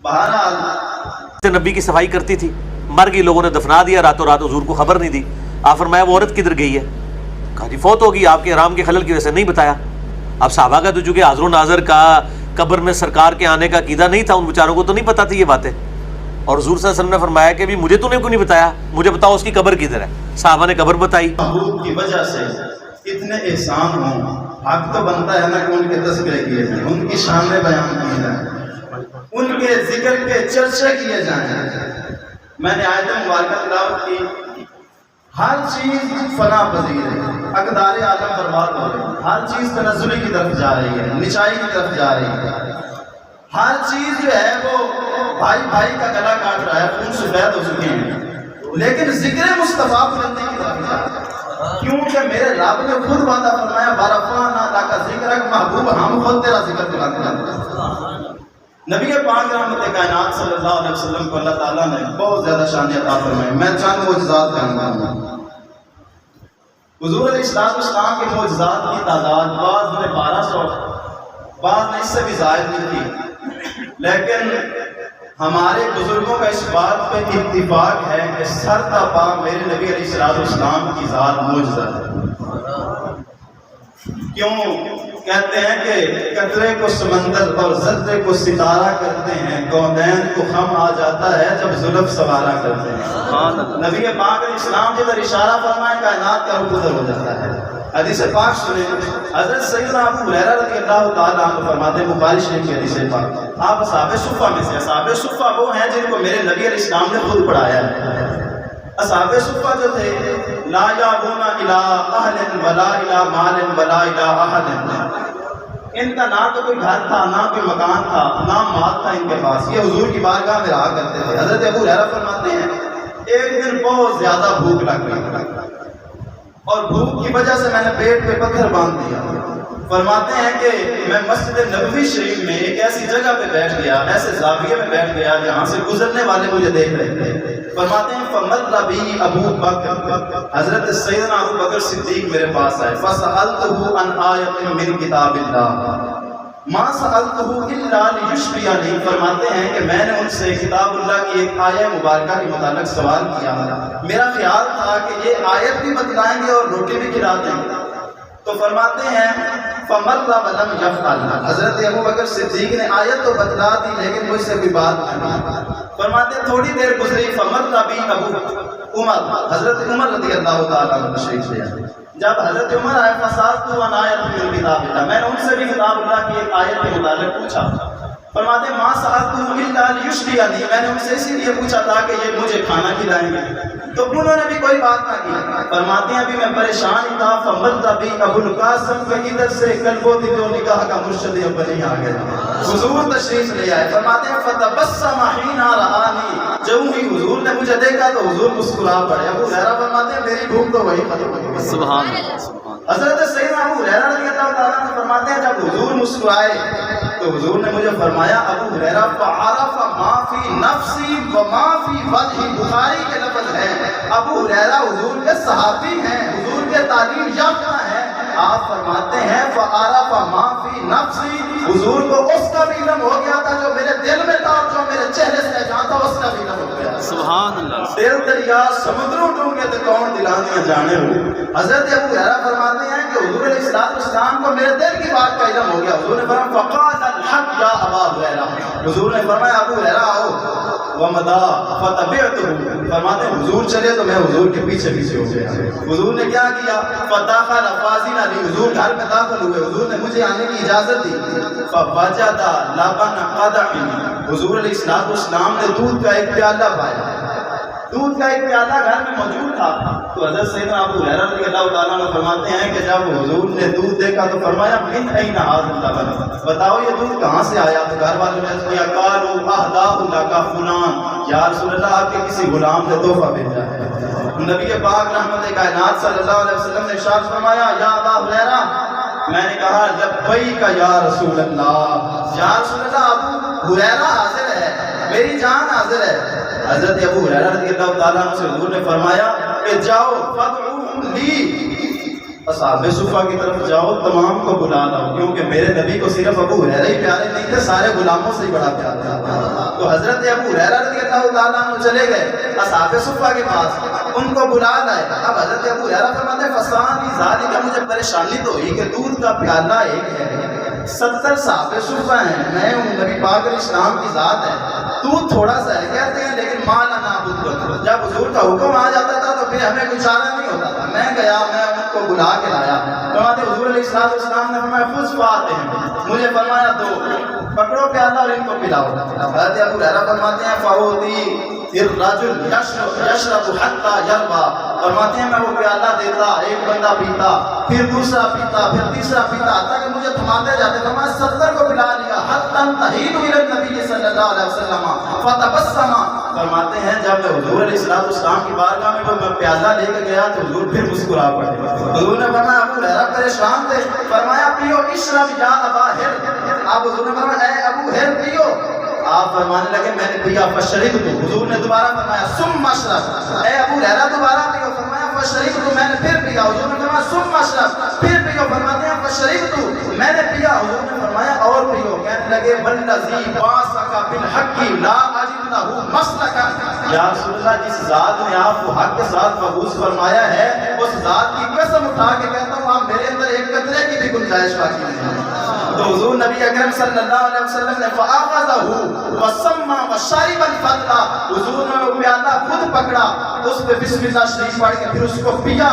بہرحال نبی کی صفائی کرتی تھی، مر گئی، لوگوں نے دفنا دیا راتوں رات، حضور کو خبر نہیں دی. آپ فرمایا وہ عورت کدھر گئی ہے؟ کہا جی فوت ہوگی، آپ کے حرام کے خلل کی وجہ سے نہیں بتایا. اب صحابہ کا تو چونکہ حاضر و ناظر کا قبر میں سرکار کے آنے کا عقیدہ نہیں تھا، ان بیچاروں کو تو نہیں پتا تھی یہ باتیں. اور حضور صلی اللہ علیہ وسلم نے فرمایا کہ بھی مجھے تو نے کیوں نہیں بتایا، مجھے بتاؤ اس کی قبر کدھر ہے. صحابہ نے قبر بتائی. محبوب کی وجہ سے اتنے احسان ہوں، حق تو بنتا ہے نا کہ ان کے تذکرے کیے جائیں، ان کی شان بیان کی جائیں، ان کے ذکر کے چرچے کیے جائیں. میں نے آیت مبارکہ تلاوت کی. ہر چیز فنا پذیر ہے، اقدار عالم برباد ہو رہی ہے، ہر چیز تنزلی کی طرف جا رہی ہے، نچائی کی طرف جا رہی ہے. ہر چیز جو ہے وہ بھائی بھائی کا گلا کاٹ رہا ہے، خون سفید ہو چکے ہیں، لیکن ذکر مصطفیٰ بلندی کی طرف جا رہا ہے. کیونکہ میرے رب نے خود وعدہ فرمایا بارفانا لاکا ذکرک، محبوب ہم خود تیرا ذکر بلند کرتے ہیں. نبی پاک رحمت کائنات صلی اللہ علیہ وسلم کو اللہ تعالیٰ نے بہت زیادہ شان عطا فرمائی. میں چند معجزات بیان کروں گا. حضور علیہ السلام کے معجزات کی تعداد بعض نے 1200، بعض نے اس سے بھی زائد نہیں تھی، لیکن ہمارے بزرگوں کا اس بات پہ اتفاق ہے کہ سر تا پا میرے نبی علیہ السلام کی ذات معجزہ ہے. کیوں کہتے ہیں کہ قطرے کو سمندر اور ذرے کو ستارہ کرتے ہیں، کونین کو خم آ جاتا ہے جب زلف سوارا کرتے ہیں. نبی پاک علیہ السلام جدھر اشارہ فرمائے کائنات کا رخ ادھر ہو جاتا ہے. حدیث پاک سنیں، حضرت سیدنا ابو ہریرہ رضی اللہ تعالیٰ عنہ فرماتے ہیں، بخاری شریف کی حدیث پاک، آپ اصحاب صفہ میں سے، اصحاب صفہ وہ ہیں جن کو میرے نبی علیہ السلام نے خود پڑھایا ہے. اصحاب صفہ جو تھے، لا یابون الی اہل ولا الی مال ولا الی احد، ان کا نہ تو کوئی گھر تھا، نہ کوئی مکان تھا، نہ مال تھا ان کے پاس. یہ حضور کی بارگاہ میں رہا کرتے تھے. حضرت ابو ہریرہ فرماتے ہیں ایک دن بہت زیادہ بھوک لگ گئی، اور بھوک کی وجہ سے میں نے پیٹ پہ پتھر باندھ دیا. فرماتے ہیں کہ میں مسجد نبوی شریف میں ایک ایسی جگہ پہ بیٹھ گیا، ایسے زاویے میں بیٹھ گیا جہاں سے گزرنے والے مجھے دیکھ رہے تھے. فرماتے ہیں فمر بی ابو بکر، حضرت سیدنا ابو بکر صدیق میرے پاس آئے. فسألتہ عن آیت من کتاب اللہ ما سألتہ الا لیشفیانی. فرماتے ہیں کہ میں نے ان سے کتاب اللہ کی ایک آیہ مبارکہ کے متعلق سوال کیا. میرا خیال تھا کہ یہ آیت بھی بتلائیں گے اور روٹی بھی کھلا دیں گے. تو فرماتے ہیں فمر ولم یفعل، حضرت ابو بکر صدیق نے آیت تو بتلا دی لیکن مجھ سے کوئی بات نہیں. فرماتے ہیں تھوڑی دیر گزری، فمر بی ابو عمر، حضرت عمر رضی اللہ تعالیٰ عنہ تشریف لے آئے. جب حضرت عمر آئے فسألتہ عن آیت من کتاب اللہ، میں نے ان سے بھی کتاب اللہ کی ایک آیت کے متعلق پوچھا. فرماتے ہیں ما سألتہ الا لیشفیانی، میں نے ان سے اسی لیے پوچھا تھا کہ یہ مجھے کھانا کھلائیں گے. تو انہوں نے بھی کوئی بات نہ کی. فرماتے ہیں ابھی میں پریشان ہی تھا. فمر بی ابو القاسم، کہ ادھر سے کلب و دل و نکاح کا مرشد اپنی آ گیا. حضور تشریف لے آئے. فرماتے ہیں فتبسم حین رآنی، جب ہی حضور نے مجھے دیکھا تو حضور مسکرا پڑے. ابو ہریرہ فرماتے ہیں میری بھوک تو وہی ختم ہو گئی. سبحان اللہ. حضرت سیدنا ابو ہریرہ رضی اللہ تعالیٰ عنہ فرماتے ہیں جب حضور مسکرائے تو حضور نے مجھے فرمایا ابو ہریرہ فعرف ما فی نفسی و ما فی وجہی، بخاری کے لفظ ہے. ابو ہریرہ حضور کے صحابی ہیں، حضور کے تعلیم یافتہ ہیں. آپ فرماتے ہیں فعرف ما فی نفسی، حضور کو اس کا بھی علم ہو گیا تھا جو میرے دل میں تھا، اور جو میرے چہرے سے جانتا اس کا بھی علم ہو گیا. سبحان اللہ. دل دریا سمندروں ڈونگے تو کون دلانیاں جانے ہو. حضرت ابو ہریرہ فرماتے ہیں کہ حضور علیہ السلام کو میرے دل کی بات کا علم ہو گیا. حضور نے فرمایا فقال الحق یا ابا ہریرہ، حضور نے فرمایا ابو ہریرہ آؤ. ومدا فتبعتہ، فرماتے ہیں حضور چلے تو میں حضور کے پیچھے پیچھے ہو گیا. حضور نے کیا کیا؟ فدخل فاضل علی، حضور گھر میں داخل ہوئے. حضور نے مجھے آنے کی اجازت دی. فوجد لبن قدح، حضور علیہ السلام نے دودھ کا ایک پیالہ پایا. دودھ کا ایک پیالہ گھر میں موجود تھا. تو حضرت سیدنا ابو ہریرہ رضی اللہ تعالیٰ عنہ فرماتے ہیں کہ جب حضور نے دودھ دیکھا تو فرمایا من این ھذا اللبن، بتاؤ یہ دودھ کہاں سے آیا؟ تو گھر والوں نے کہا قالوا اہداہ لک فلان، یا رسول اللہ آپ کے کسی غلام نے تحفہ بھیجا ہے. نبی پاک رحمت کائنات صلی اللہ علیہ وسلم نے ارشاد فرمایا یا ابا ہریرہ، میں نے کہا لبیک یا رسول اللہ، یا رسول اللہ ابو ہریرہ حاضر ہے، میری جان حاضر ہے. حضرت ابو ہریرہ رضی اللہ تعالیٰ عنہ سے حضور نے فرمایا کہ جاؤ فادعوہم لی، اصحاب صفہ کی طرف جاؤ، تمام کو بلا لاؤ، کیونکہ میرے نبی کو صرف ابو ہریرہ ہی پیارے نہیں تھے، سارے غلاموں سے ہی بڑا پیار تھا. تو حضرت ابو ہریرہ رضی اللہ تعالیٰ عنہ چلے گئے اصحاب صفہ کے پاس, ان کو بلا لائے. اب حضرت ابو ہریرہ فرماتے ہیں فسانی ذالک, مجھے پریشانی تو ہوئی کہ دودھ کا پیالہ ایک ہے, 70 صحابہ صفہ ہیں, میں ہوں, نبی پاک علیہ السلام کی ذات ہے, دودھ تھوڑا سا ہے کہتے ہیں, لیکن مالا نعبد. جب حضور کا حکم آ جاتا تھا تو پھر ہمیں کوئی چارہ نہیں ہوتا تھا. میں گیا, میں ان کو بلا کے لایا. فرماتے حضور علیہ السلام نے فرمایا خذ فاتح, مجھے فرمایا دو, پکڑو پیالہ اور ان کو پلاؤ. حضرت ابو ہریرہ فرماتے ہیں فاوتی الرجل یشرب حتی یربا, فرماتے ہیں میں وہ پیالہ دیتا, ایک بندہ پیتا, پھر دوسرا پیتا, پھر تیسرا پیتا, حتیٰ کہ مجھے تھماتے جاتے. فرمایا 70 کو پلا لیا. حتی انتہیت الی النبی صلی اللہ علیہ وسلم فتبسم, فرماتے ہیں جب میں حضور علیہ السلام کی بارگاہ میں میں پیالہ لے کے گیا تو حضور پھر مسکرا پڑے. حضور نے فرمایا ابو ہریرہ پریشان تھے, فرمایا پیو اشرب یا ابا ہر. آپ حضور نے فرمایا اے ابو ہر پیو. آپ فرمانے لگے میں نے پیا فشربت. حضور نے دوبارہ فرمایا ثم اشرب. اے ابو ہریرہ دوبارہ پیو. فرمایا فشربت, میں نے پھر پیا. حضور نے فرمایا ثم اشرب, پھر پیو. فرماتے ہیں فشربت, میں نے پیا. حضور نے فرمایا اور پیو. کہنے لگے والذی بعثک بالحق لا اجد له مسلکا, یا رسول اللہ جس ذات نے آپ کو حق کے ساتھ مبعوث فرمایا ہے اس ذات کی قسم اٹھا کے کہتا ہوں آپ میرے اندر ایک قطرے کی بھی گنجائش باقی نہیں. تو حضور نبی اکرم صلی اللہ علیہ وسلم نے فآخذہ وسمى وشرب الفضل, حضور نے وہ پیالہ خود پکڑا, اس پہ بسم اللہ شریف پڑھ کے پھر اس کو پیا.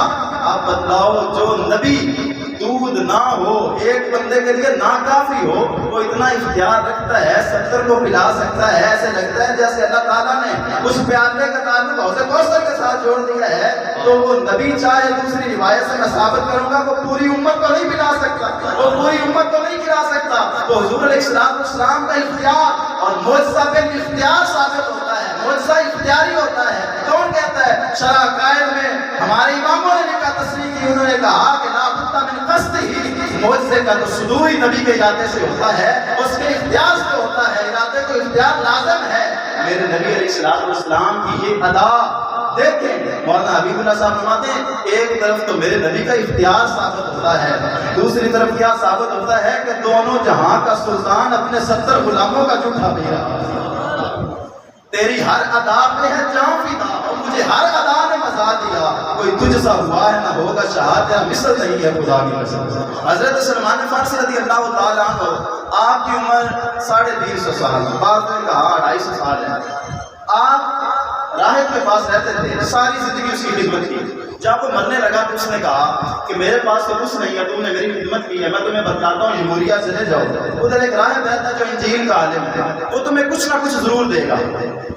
آپ بتلاؤ جو نبی دودھ نہ ہو, ایک بندے کے لیے ناکافی ہو, وہ اتنا اختیار رکھتا ہے 70 کو پلا سکتا ہے. ایسے لگتا ہے جیسے اللہ تعالیٰ نے اس پیالے کا تعلق حوض کوثر کے ساتھ جوڑ دیا ہے. تو وہ نبی چاہے دوسری روایت سے میں ثابت کروں گا وہ پوری امت کو نہیں پلا سکتا, وہ پوری امت کو نہیں کھلا سکتا. تو حضور علیہ السلام کا اختیار اور معجزہ بال اختیار ثابت ہوتا ہے, معجزہ اختیاری ہوتا ہے. کون کہتا ہے؟ شرع قائد میں ہمارے اماموں نے لکھا, تصریح کی, انہوں نے کہا کہ لا بد من قصد ہی, معجزے کا تو صدور ہی نبی کے ارادے سے ہوتا ہے, اس کے اختیار سے ہوتا ہے. ارادے کو اختیار لازم ہے. میرے نبی علیہ السلام کی یہ ادا دیکھیں, مولانا حبیب اللہ صاحب فرماتے ہیں ایک طرف تو میرے نبی کا اختیار ثابت ہوتا ہے, دوسری طرف کیا ثابت ہوتا ہے کہ دونوں جہاں کا سلطان اپنے 70 غلاموں کا جھوٹا پی رہا. تیری ہر ادا پہ ہے جاں فدا, اور مجھے ہر ادا نے مزا دیا, کوئی تجھ سا ہوا ہے نہ ہوگا شہاد, تیرا مثل نہیں ہے خدا کی قسم. حضرت سلمان فارسی رضی اللہ تعالیٰ عنہ, آپ کی عمر 350 سال, بعض نے کہا 250 سال ہے. آپ راہب کے پاس رہتے تھے, ساری زندگی اس کی خدمت کی. جب وہ مرنے لگا تو اس نے کہا کہ میرے پاس تو کچھ نہیں ہے, تم نے میری خدمت کی ہے, میں تمہیں بتاتا ہوں جمہوریہ چلے جاؤ. ادھر ایک راہب رہتا جو انجیل کا عالم ہے, وہ تمہیں کچھ نہ کچھ ضرور دے گا.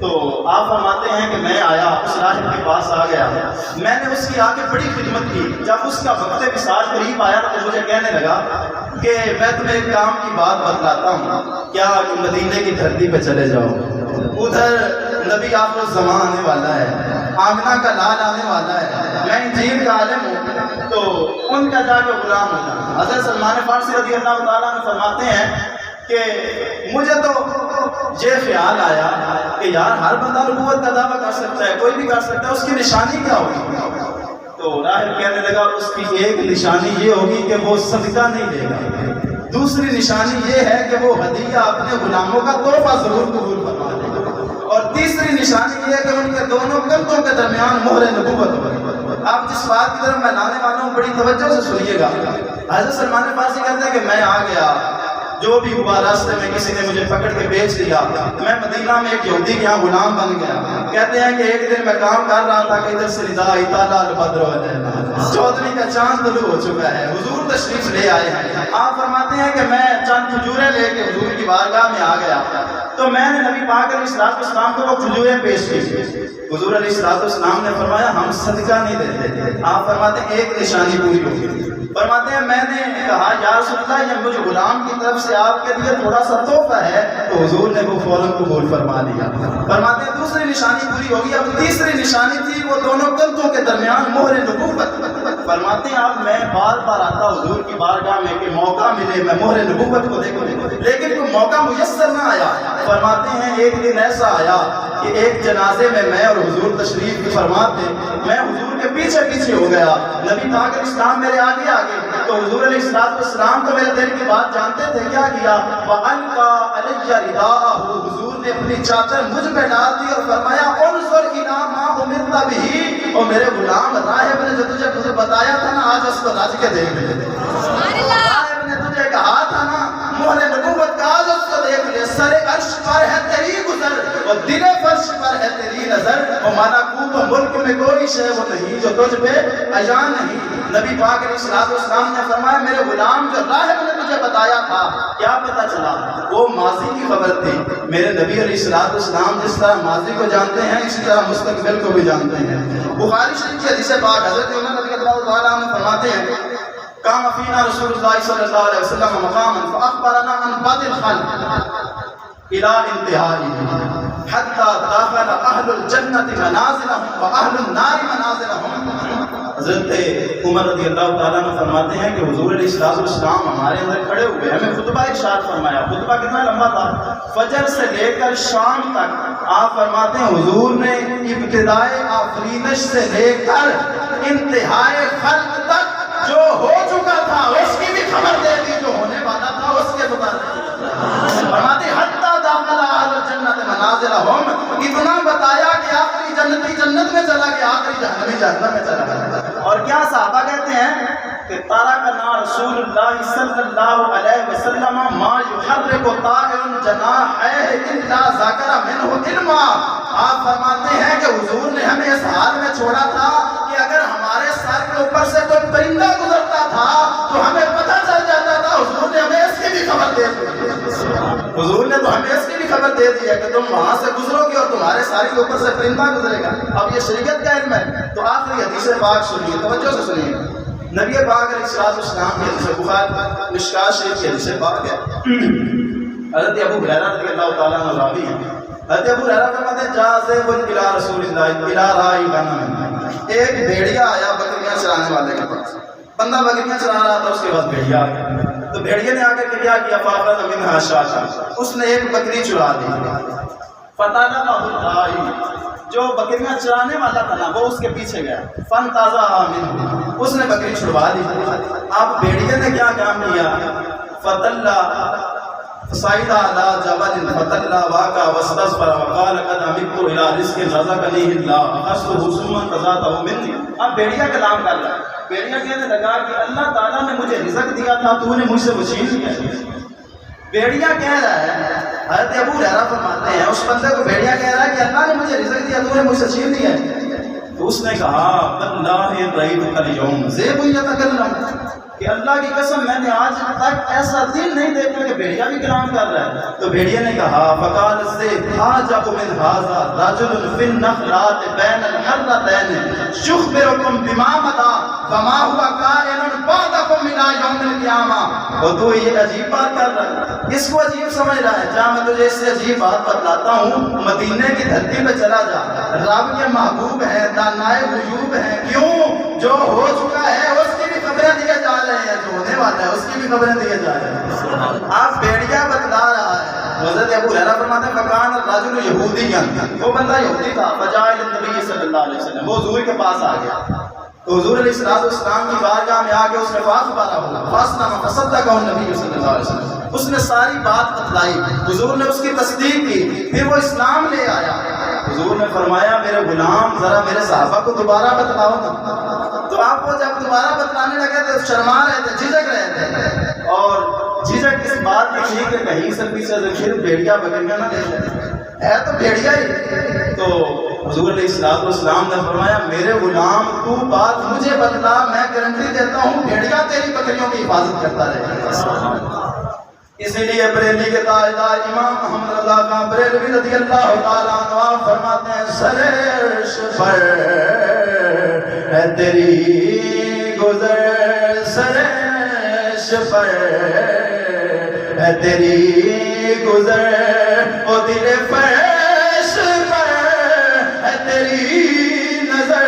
تو آپ فرماتے ہیں کہ میں آیا, اس راہب کے پاس آ گیا, میں نے اس کی آ کے بڑی خدمت کی. جب اس کا وقت وصال قریب آیا تو مجھے کہنے لگا کہ میں تمہیں ایک کام کی بات بتلاتا ہوں, کیا کہ مدینے کی دھرتی پہ چلے جاؤ, ادھر نبی آخر الزمان آنے والا ہے, آمنہ کا لال آنے والا ہے, میں انجیل کا عالم ہوں, تو ان کا جا کے غلام ہو جانا. حضرت سلمان فارسی رضی اللہ تعالیٰ عنہ فرماتے ہیں کہ مجھے تو یہ خیال آیا کہ یار ہر بندہ نبوت کا دعویٰ کر سکتا ہے, کوئی بھی کر سکتا ہے, اس کی نشانی کیا ہوگی؟ تو راہب کہنے لگا اس کی ایک نشانی یہ ہوگی کہ وہ صدقہ نہیں دے گا, دوسری نشانی یہ ہے کہ وہ ہدیہ اپنے غلاموں کا تحفہ ضرور قبول فرما لے گا, اور تیسری نشانی یہ ہے کہ ان کے دونوں کندھوں کے درمیان مہر نبوت ہوگی. آپ جس بات کی طرف میں لانے والا ہوں بڑی توجہ سے سنیے گا. حضرت سلمان فارسی کہتے ہیں کہ میں آ گیا, جو بھی ہوا راستے میں کسی نے مجھے پکڑ کے بیچ دیا, میں مدینہ میں ایک یہودی کے یہاں غلام بن گیا. کہتے ہیں کہ ایک دن میں کام کر رہا تھا کہ ادھر سے ندا طلع البدر علینا, 14ویں کا چاند طلوع ہو چکا ہے, حضور تشریف لے آئے ہیں. آپ فرماتے ہیں کہ میں چند کھجوریں لے کے حضور کی بارگاہ میں آ گیا, تو میں نے نبی پاک علیہ السلام کو وہ کھجوریں پیش کی. حضور علیہ السلام نے فرمایا ہم صدقہ نہیں دیتے. آپ فرماتے ہیں ایک نشانی پوری ہوگی. فرماتے ہیں میں نے کہا یا رسول اللہ یہ مجھے غلام کی طرف سے آپ کے لیے تھوڑا سا تحفہ ہے, تو حضور نے وہ فوراً قبول فرما لیا. فرماتے ہیں دوسری نشانی پوری ہوگی. اب تیسری نشانی تھی وہ دونوں کندھوں کے درمیان مہر نبوت. فرماتے ہیں اب میں بار بار آتا حضور کی بارگاہ میں کہ موقع ملے میں مہر نبوت کو دیکھوں, لیکن کوئی موقع میسر نہ آیا. فرماتے ہیں ایک دن ایسا آیا کہ ایک جنازے میں اور اور حضور تشریف فرما تھے، میں حضور کے پیچھے پیچھے ہو گیا، نبی پاک علیہ السلام میرے آگے آگے، تو حضور علیہ السلام تو میرے دل کی بات جانتے تھے، کیا کیا؟ وَأَلْقَى عَلَيَّ رِدَاءَهُ، حضور نے اپنی چادر مجھ پہ ڈال دی اور فرمایا انظر اِلَىٰ مَا أُمِرْتَ بِهِ، اور میرے غلام راہب نے جو تجھے بتایا تھا نا، آج اس کو رج کے دیکھ لے، راہب نے تجھے کہا تھا نا مہر نبوت کا، آج اس کو دیکھ لے، سر عرش پر ہے تیری گزر اور دل فرش پر ہے تیری نظر، اور ملکوت و ملک میں کوئی شے وہ نہیں جو تجھ پہ عیاں نہیں۔ نبی پاک علیہ السلام نے فرمایا میرے غلام جو راہب نے تجھے بتایا تھا، کیا پتہ چلا؟ وہ ماضی کی خبر تھی۔ میرے نبی علیہ السلام جس طرح ماضی کو جانتے ہیں، اسی طرح مستقبل کو بھی جانتے ہیں۔ بخاری شریف کی حدیث پاک حضرت عمر رضی اللہ تعالیٰ عنہ فرماتے ہیں قام فینا رسول اللہ صلی اللہ علیہ وسلم مقاما فاخبرنا عن بعض الخلق الى انتہائی حتی داخل اہل الجنت منازلہم و اہل النار منازلہم۔ حضرت عمر رضی اللہ تعالیٰ عنہ فرماتے ہیں کہ حضور علیہ السلام ہمارے اندر کھڑے ہوئے، ہمیں خطبہ ارشاد فرمایا۔ خطبہ کتنا لمبا تھا؟ فجر سے لے کر شام تک آپ فرماتے ہیں حضور نے ابتدائے آفرینش سے لے کر انتہائے خلق تک جو ہو چکا تھا اس کی بھی خبر دے دی، جو ہونے والا تھا اس کے متعلق فرماتے حتی داخل اہل الجنت منازلہم، اتنا بتایا کہ آخری جنتی جنت میں چلا گیا، آخری جہنمی جہنم میں چلا گیا۔ اور کیا صحابہ کہتے ہیں کہ ترکنا رسول اللہ صلی اللہ علیہ وسلم ما یحرک طائر جناحیہ الا ذکر منہ علما۔ آپ فرماتے ہیں کہ حضور نے ہمیں اس حال میں چھوڑا تھا کہ اگر ہمارے سر کے اوپر سے کوئی پرندہ گزرتا تھا تو ہمیں پتہ چل جاتا تھا، حضور نے ہمیں اس کی بھی خبر دے دی۔ حضور نے تو ہمیں اس کی بھی خبر دے دی ہے کہ تم وہاں سے گزرو گے اور تمہارے سر کے اوپر سے پرندہ گزرے گا۔ اب یہ شریعت کا علم ہے۔ تو آخری حدیث پاک سنیے، توجہ سے سنیے۔ نبی پاک علیہ السلام کی حدیث بخاری مشکوٰۃ شریف کی حدیث پاک ہے۔ حضرت ابو ہریرہ رضی اللہ تعالیٰ عنہ راوی ہیں۔ حضرت ابو ہریرہ فرماتے ہیں جاء ذئب الی رسول اللہ الی راعی غنم، ایک بھیڑیا آیا بکریاں چرانے والے کے پاس، بندہ بکریاں چرا رہا تھا، اس کے پاس بھیڑیا آ گیا، تو بھیڑیا نے آ کر کیا کیا؟ فاخذ منھا شاة، اس نے ایک بکری چرا لی۔ فطلبہ الراعی، جو بکریاں چرانے والا تھا نا وہ اس کے پیچھے گیا، فانتزعها منہ، اس نے بکری چھڑوا لی۔ اب بھیڑیا نے کیا کام کیا؟ فطلع فصعد على جبل فطلع واقع واستغفر وقال قد عمدت الى رزق رزقني الله اخذته ثم انتزعته مني۔ اب بھیڑیا کلام کر رہا ہے، بھیڑیا کہنے لگا کہ اللہ تعالیٰ نے مجھے رزق دیا تھا، تو نے مجھ سے وہ چھین لیا۔ بھیڑیا کہہ رہا ہے، حضرت ابو ہریرہ فرماتے ہیں اس بندے کو بھیڑیا کہہ رہا ہے کہ اللہ نے مجھے رزق دیا، تو نے مجھ سے چھین لیا۔ تو اس نے کہا واللہ رأیتک اليوم ذئب یتکلم، کہ اللہ کی قسم میں نے آج تک ایسا دن نہیں دیکھا کہ بھیڑیا بھی کلام کر رہا ہے۔ تو بھیڑیا نے کہا فقال الذئب اعجب من هذا رجل في النخلات بين الحرتين يخبركم بما مضى فما هو كائن بعدكم الى يوم القيامة۔ وہ تو یہ عجیب بات کر رہا ہے، اس کو عجیب سمجھ رہا ہے۔ جہاں میں تجھے اس سے عجیب بات بتلاتا ہوں، مدینے کی دھرتی پہ چلا جا، رب کے محبوب ہیں، دانائے غیوب ہیں، کیوں؟ جو ہو چکا ہے اس کی بھی خبریں دیے جا رہے ہیں، جو ہونے والا ہے اس کی بھی خبریں دیے جا رہے ہیں۔ آپ بھیڑیا بتلا رہا ہے۔ حضرت ابو ہریرہ فرماتے ہیں فکان الرجل یہودیا، وہ بندہ یہودی تھا، فجاء الی النبی صلی اللہ علیہ وسلم، وہ حضور کے پاس آ گیا، تو حضور علیہ السلام کی بارگاہ میں آ کے اس نے فاخبرہ فاصنع فصدقہ النبی صلی اللہ علیہ وسلم، اس نے ساری بات بتلائی، حضور نے اس کی تصدیق کی، پھر وہ اسلام لے آیا۔ حضور نے فرمایا میرے غلام ذرا میرے صحابہ کو دوبارہ بتلاؤ نا۔ تو آپ کو جب دوبارہ بتلانے لگے تو شرما رہے تھے، جھجک رہے تھے، اور جھجک اس بات کی تھی کہ کہیں سے پیچھے سے پھر بھیڑیا بکریاں نہ دے ہے تو بھیڑیا ہی۔ تو حضور علیہ السلام نے فرمایا میرے غلام تو بات مجھے بتلا، میں گارنٹی دیتا ہوں بھیڑیا تیری بکریوں کی حفاظت کرتا رہے گا۔ اسی لیے بریلی کے تاجدار امام محمد رضا خان بریلوی رضی اللہ تعالیٰ عنہ فرماتے ہیں سرش پر ہے تیری گزر، سرش پر ہے تیری گزر، او دل فرش پر ہے تیری نظر،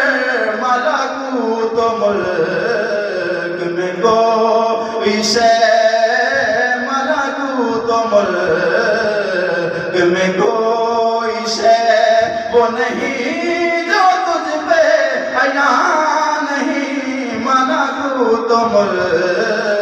ملکوت و ملک میں کوئی شے، ملک میں کوئی شے وہ نہیں انتم